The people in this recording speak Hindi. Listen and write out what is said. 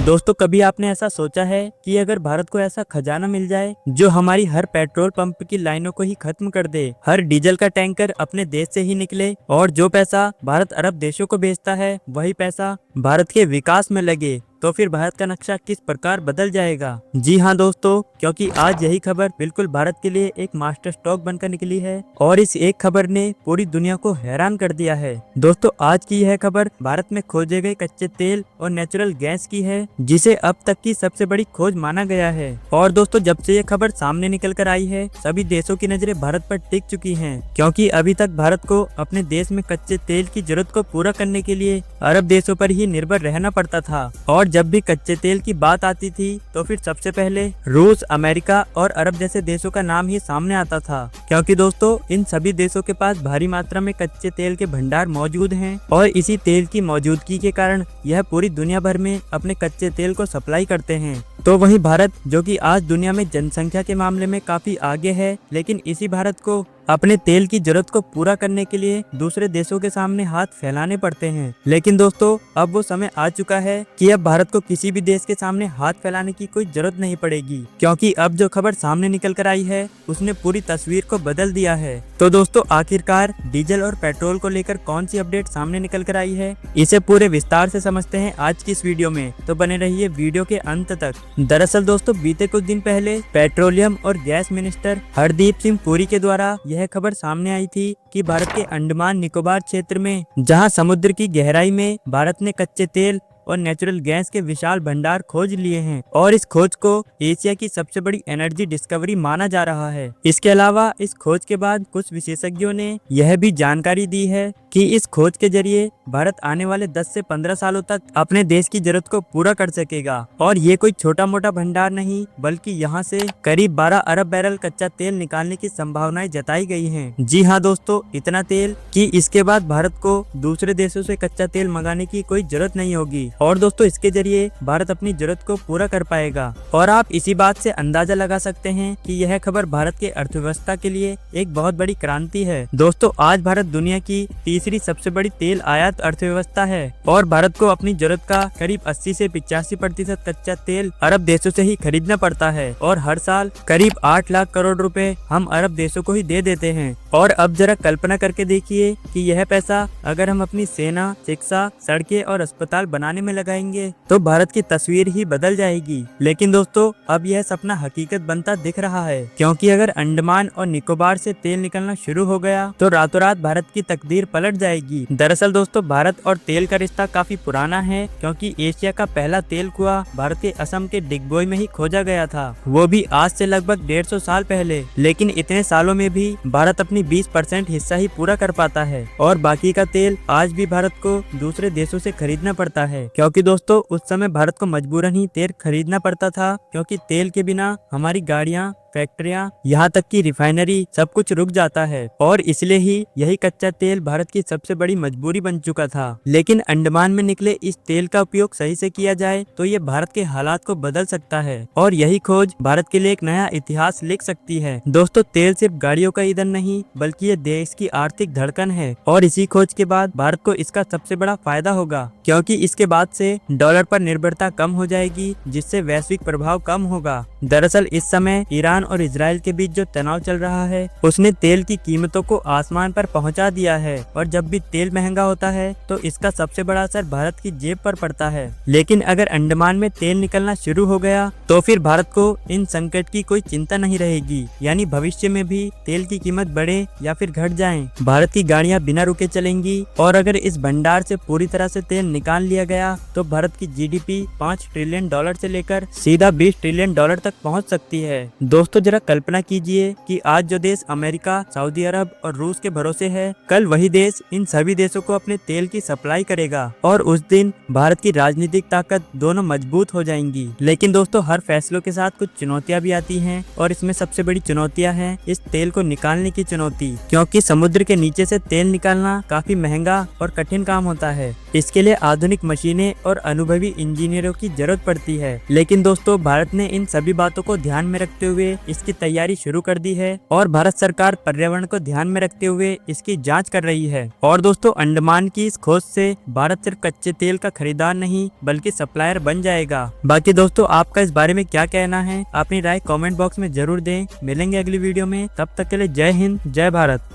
दोस्तों कभी आपने ऐसा सोचा है कि अगर भारत को ऐसा खजाना मिल जाए जो हमारी हर पेट्रोल पंप की लाइनों को ही खत्म कर दे, हर डीजल का टैंकर अपने देश से ही निकले और जो पैसा भारत अरब देशों को भेजता है वही पैसा भारत के विकास में लगे, तो फिर भारत का नक्शा किस प्रकार बदल जाएगा। जी हाँ दोस्तों, क्योंकि आज यही खबर बिल्कुल भारत के लिए एक मास्टर स्ट्रोक बनकर निकली है और इस एक खबर ने पूरी दुनिया को हैरान कर दिया है। दोस्तों आज की यह खबर भारत में खोजे गए कच्चे तेल और नेचुरल गैस की है, जिसे अब तक की सबसे बड़ी खोज माना गया है। और दोस्तों जब से यह खबर सामने निकल कर आई है, सभी देशों की नजरें भारत पर टिक चुकी हैं, क्योंकि अभी तक भारत को अपने देश में कच्चे तेल की जरूरत को पूरा करने के लिए अरब देशों पर ही निर्भर रहना पड़ता था। और जब भी कच्चे तेल की बात आती थी तो फिर सबसे पहले रूस, अमेरिका और अरब जैसे देशों का नाम ही सामने आता था, क्योंकि दोस्तों इन सभी देशों के पास भारी मात्रा में कच्चे तेल के भंडार मौजूद हैं और इसी तेल की मौजूदगी के कारण यह पूरी दुनिया भर में अपने कच्चे तेल को सप्लाई करते हैं। तो वहीं भारत, जो कि आज दुनिया में जनसंख्या के मामले में काफी आगे है, लेकिन इसी भारत को अपने तेल की जरूरत को पूरा करने के लिए दूसरे देशों के सामने हाथ फैलाने पड़ते हैं। लेकिन दोस्तों अब वो समय आ चुका है कि अब भारत को किसी भी देश के सामने हाथ फैलाने की कोई जरूरत नहीं पड़ेगी, क्योंकि अब जो खबर सामने निकल कर आई है उसने पूरी तस्वीर को बदल दिया है। तो दोस्तों आखिरकार डीजल और पेट्रोल को लेकर कौन सी अपडेट सामने निकल कर आई है, इसे पूरे विस्तार से समझते हैं आज की इस वीडियो में, तो बने रहिए वीडियो के अंत तक। दरअसल दोस्तों बीते कुछ दिन पहले पेट्रोलियम और गैस मिनिस्टर हरदीप सिंह पुरी के द्वारा यह खबर सामने आई थी कि भारत के अंडमान निकोबार क्षेत्र में, जहां समुद्र की गहराई में भारत ने कच्चे तेल और नेचुरल गैस के विशाल भंडार खोज लिए हैं और इस खोज को एशिया की सबसे बड़ी एनर्जी डिस्कवरी माना जा रहा है। इसके अलावा इस खोज के बाद कुछ विशेषज्ञों ने यह भी जानकारी दी है कि इस खोज के जरिए भारत आने वाले 10 से 15 सालों तक अपने देश की जरूरत को पूरा कर सकेगा। और ये कोई छोटा मोटा भंडार नहीं, बल्कि यहाँ से करीब 12 अरब बैरल कच्चा तेल निकालने की संभावनाएं जताई गई हैं। जी हाँ दोस्तों, इतना तेल कि इसके बाद भारत को दूसरे देशों से कच्चा तेल मंगाने की कोई जरूरत नहीं होगी और दोस्तों इसके जरिए भारत अपनी जरूरत को पूरा कर पाएगा। और आप इसी बात से अंदाजा लगा सकते हैं कि यह खबर भारत के अर्थव्यवस्था के लिए एक बहुत बड़ी क्रांति है। दोस्तों आज भारत दुनिया की तीसरी सबसे बड़ी तेल आयात अर्थव्यवस्था है और भारत को अपनी जरूरत का करीब 80 से 85% कच्चा तेल अरब देशों से ही खरीदना पड़ता है और हर साल करीब 8 लाख करोड़ रुपए हम अरब देशों को ही दे देते हैं। और अब जरा कल्पना करके देखिए कि यह पैसा अगर हम अपनी सेना, शिक्षा, सड़कें और अस्पताल बनाने में लगाएंगे तो भारत की तस्वीर ही बदल जाएगी। लेकिन दोस्तों अब यह सपना हकीकत बनता दिख रहा है, क्योंकि अगर अंडमान और निकोबार से तेल निकलना शुरू हो गया तो रातों रात भारत की तकदीर पलट जाएगी। दरअसल दोस्तों भारत और तेल का रिश्ता काफी पुराना है, क्योंकि एशिया का पहला तेल कुआं भारत के असम के डिगबोई में ही खोजा गया था, वो भी आज से लगभग 150 साल पहले। लेकिन इतने सालों में भी भारत अपनी 20% हिस्सा ही पूरा कर पाता है और बाकी का तेल आज भी भारत को दूसरे देशों से खरीदना पड़ता है, क्योंकि दोस्तों उस समय भारत को मजबूरन ही तेल खरीदना पड़ता था, क्योंकि तेल के बिना हमारी गाड़ियां, फैक्ट्रियां, यहाँ तक कि रिफाइनरी सब कुछ रुक जाता है और इसलिए ही यही कच्चा तेल भारत की सबसे बड़ी मजबूरी बन चुका था। लेकिन अंडमान में निकले इस तेल का उपयोग सही से किया जाए तो ये भारत के हालात को बदल सकता है और यही खोज भारत के लिए एक नया इतिहास लिख सकती है। दोस्तों तेल सिर्फ गाड़ियों का ईंधन नहीं, बल्कि ये देश की आर्थिक धड़कन है और इसी खोज के बाद भारत को इसका सबसे बड़ा फायदा होगा, क्योंकि इसके बाद से डॉलर पर निर्भरता कम हो जाएगी, जिससे वैश्विक प्रभाव कम होगा। दरअसल इस समय ईरान और इजराइल के बीच जो तनाव चल रहा है उसने तेल की कीमतों को आसमान पर पहुंचा दिया है और जब भी तेल महंगा होता है तो इसका सबसे बड़ा असर भारत की जेब पर पड़ता है। लेकिन अगर अंडमान में तेल निकलना शुरू हो गया तो फिर भारत को इन संकट की कोई चिंता नहीं रहेगी, यानी भविष्य में भी तेल की कीमत बढ़े या फिर घट जाए, भारत की गाड़ियां बिना रुके चलेंगी। और अगर इस भंडार से पूरी तरह से तेल निकाल लिया गया तो भारत की जीडीपी 5 ट्रिलियन डॉलर से लेकर सीधा 20 ट्रिलियन डॉलर तक पहुंच सकती है। दोस्तों जरा कल्पना कीजिए कि आज जो देश अमेरिका, सऊदी अरब और रूस के भरोसे है, कल वही देश इन सभी देशों को अपने तेल की सप्लाई करेगा और उस दिन भारत की राजनीतिक ताकत दोनों मजबूत हो जाएंगी। लेकिन दोस्तों हर फैसलों के साथ कुछ चुनौतियां भी आती हैं और इसमें सबसे बड़ी चुनौतियां हैं इस तेल को निकालने की चुनौती, क्योंकि समुद्र के नीचे से तेल निकालना काफी महंगा और कठिन काम होता है। इसके लिए आधुनिक मशीनें और अनुभवी इंजीनियरों की जरूरत पड़ती है। लेकिन दोस्तों भारत ने इन सभी बातों को ध्यान में रखते हुए इसकी तैयारी शुरू कर दी है और भारत सरकार पर्यावरण को ध्यान में रखते हुए इसकी जांच कर रही है। और दोस्तों, अंडमान की इस खोज से भारत सिर्फ कच्चे तेल का खरीदार नहीं बल्कि सप्लायर बन जाएगा। बाकी दोस्तों, आपका इस बारे में क्या कहना है? अपनी राय कमेंट बॉक्स में जरूर दें। मिलेंगे अगली वीडियो में, तब तक के लिए जय हिंद, जय भारत।